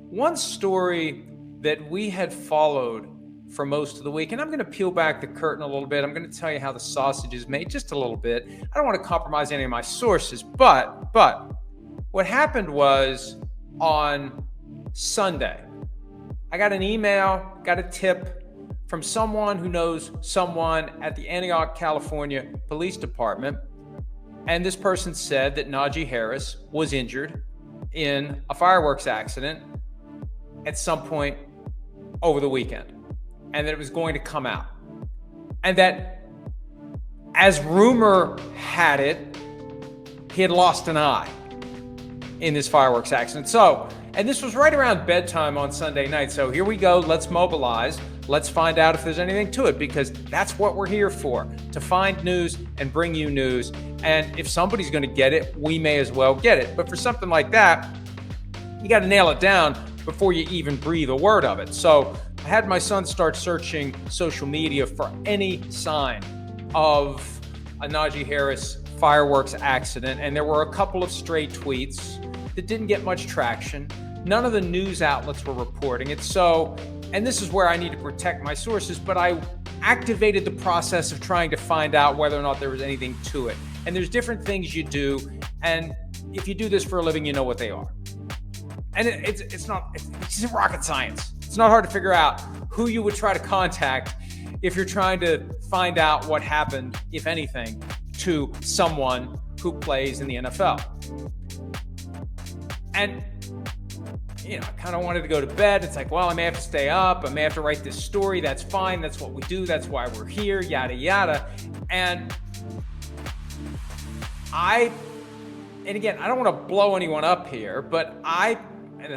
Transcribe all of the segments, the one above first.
one story that we had followed for most of the week, and I'm going to peel back the curtain a little bit. I'm going to tell you how the sausage is made just a little bit. I don't want to compromise any of my sources, but what happened was on Sunday, I got an email, got a tip from someone who knows someone at the Antioch, California Police Department, and this person said that Najee Harris was injured in a fireworks accident at some point over the weekend, and that it was going to come out. And that, as rumor had it, he had lost an eye in this fireworks accident. So, and this was right around bedtime on Sunday night. So here we go. Let's mobilize. Let's find out if there's anything to it, because that's what we're here for, to find news and bring you news. And if somebody's going to get it, we may as well get it. But for something like that, you got to nail it down before you even breathe a word of it. So I had my son start searching social media for any sign of a Najee Harris fireworks accident, and there were a couple of stray tweets that didn't get much traction. None of the news outlets were reporting it. So, and this is where I need to protect my sources, but I activated the process of trying to find out whether or not there was anything to it. And there's different things you do, and if you do this for a living, you know what they are. And it's rocket science. It's not hard to figure out who you would try to contact if you're trying to find out what happened, if anything, to someone who plays in the NFL. And, I kind of wanted to go to bed. It's like, well, I may have to stay up. I may have to write this story. That's fine. That's what we do. That's why we're here, yada, yada. And again, I don't want to blow anyone up here, but and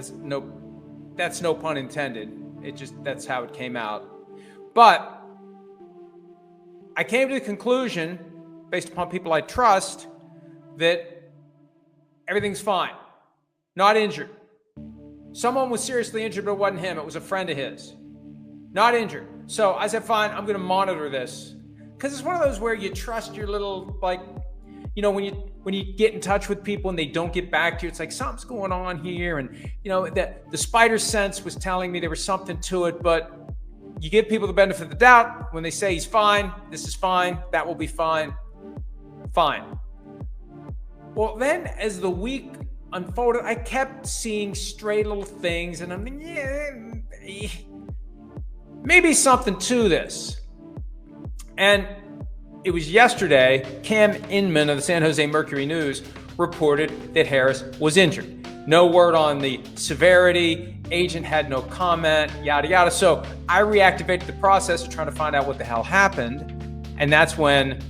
that's no pun intended. That's how it came out. But I came to the conclusion, based upon people I trust, that everything's fine. Not injured. Someone was seriously injured, but it wasn't him. It was a friend of his. Not injured. So I said, fine, I'm going to monitor this. Because it's one of those where you trust your little, when you get in touch with people and they don't get back to you, it's like something's going on here. And, the spider sense was telling me there was something to it, but you give people the benefit of the doubt. When they say he's fine, this is fine, that will be fine. Fine. Well, then as the week unfolded, I kept seeing stray little things, and I'm thinking, maybe something to this. And it was yesterday, Cam Inman of the San Jose Mercury News reported that Harris was injured. No word on the severity. Agent had no comment, yada, yada. So I reactivated the process of trying to find out what the hell happened. And that's when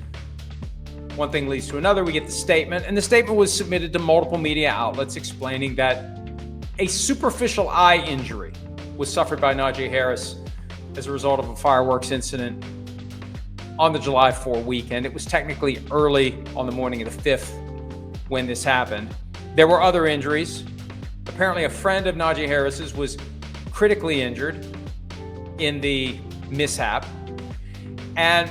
one thing leads to another. We get the statement, and the statement was submitted to multiple media outlets explaining that a superficial eye injury was suffered by Najee Harris as a result of a fireworks incident on the July 4 weekend. It was technically early on the morning of the 5th when this happened. There were other injuries. Apparently, a friend of Najee Harris's was critically injured in the mishap. And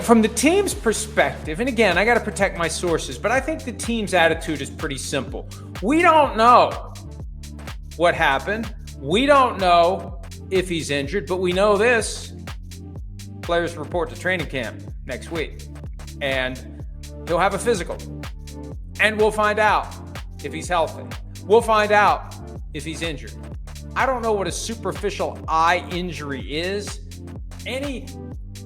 from the team's perspective, and again, I got to protect my sources, but I think the team's attitude is pretty simple. We don't know what happened. We don't know if he's injured, but we know this. Players report to training camp next week, and he'll have a physical. And we'll find out if he's healthy. We'll find out if he's injured. I don't know what a superficial eye injury is. Any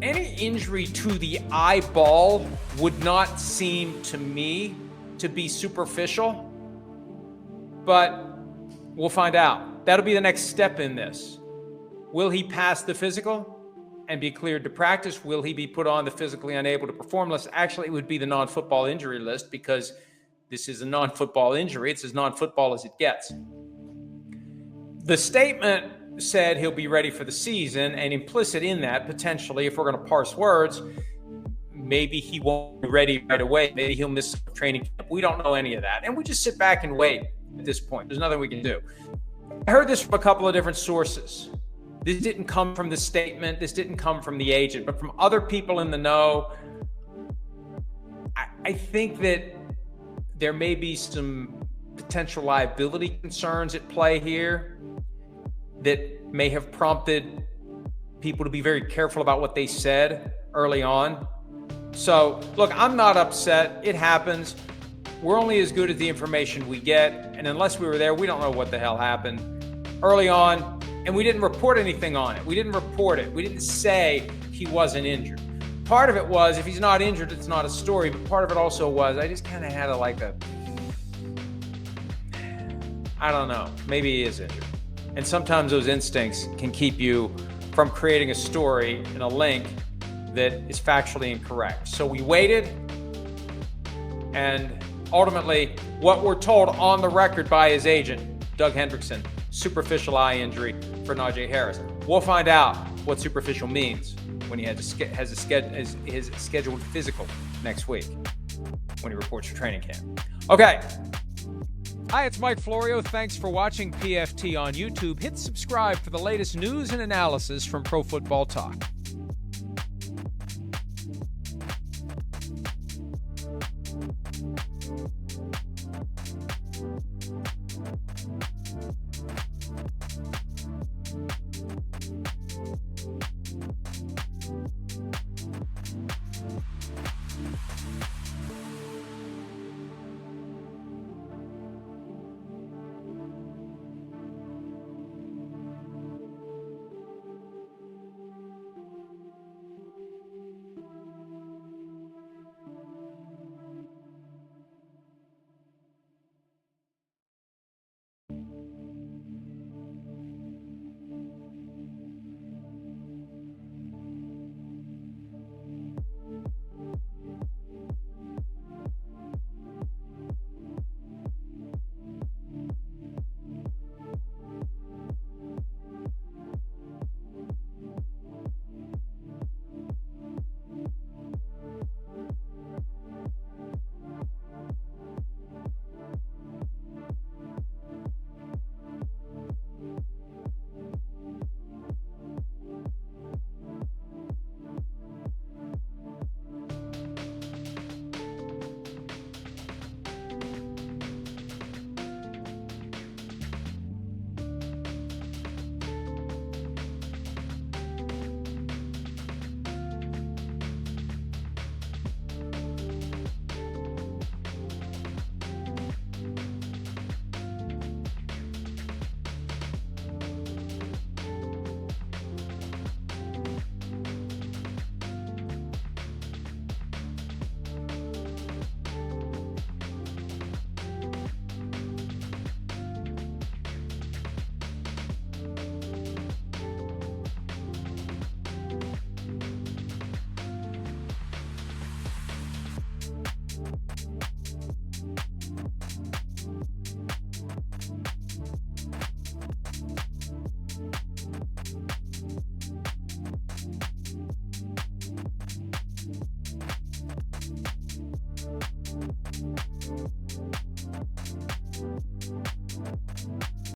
injury to the eyeball would not seem to me to be superficial, but we'll find out. That'll be the next step in this. Will he pass the physical and be cleared to practice? Will he be put on the physically unable to perform list? Actually, it would be the non-football injury list, because this is a non-football injury. It's as non-football as it gets. The statement said he'll be ready for the season, and implicit in that, potentially, if we're going to parse words, maybe he won't be ready right away. Maybe he'll miss training camp. We don't know any of that. And we just sit back and wait at this point. There's nothing we can do. I heard this from a couple of different sources. This didn't come from the statement. This didn't come from the agent, but from other people in the know. I think that there may be some potential liability concerns at play here that may have prompted people to be very careful about what they said early on. So, look, I'm not upset. It happens. We're only as good as the information we get, and unless we were there, we don't know what the hell happened early on, and we didn't report anything on it. We didn't report it. We didn't say he wasn't injured. Part of it was, if he's not injured, it's not a story, but part of it also was, I just kind of had I don't know, maybe he is injured. And sometimes those instincts can keep you from creating a story and a link that is factually incorrect. So we waited, and ultimately, what we're told on the record by his agent, Doug Hendrickson, superficial eye injury for Najee Harris. We'll find out what superficial means when he has his scheduled physical next week, when he reports for training camp. Okay. Hi, it's Mike Florio. Thanks for watching PFT on YouTube. Hit subscribe for the latest news and analysis from Pro Football Talk.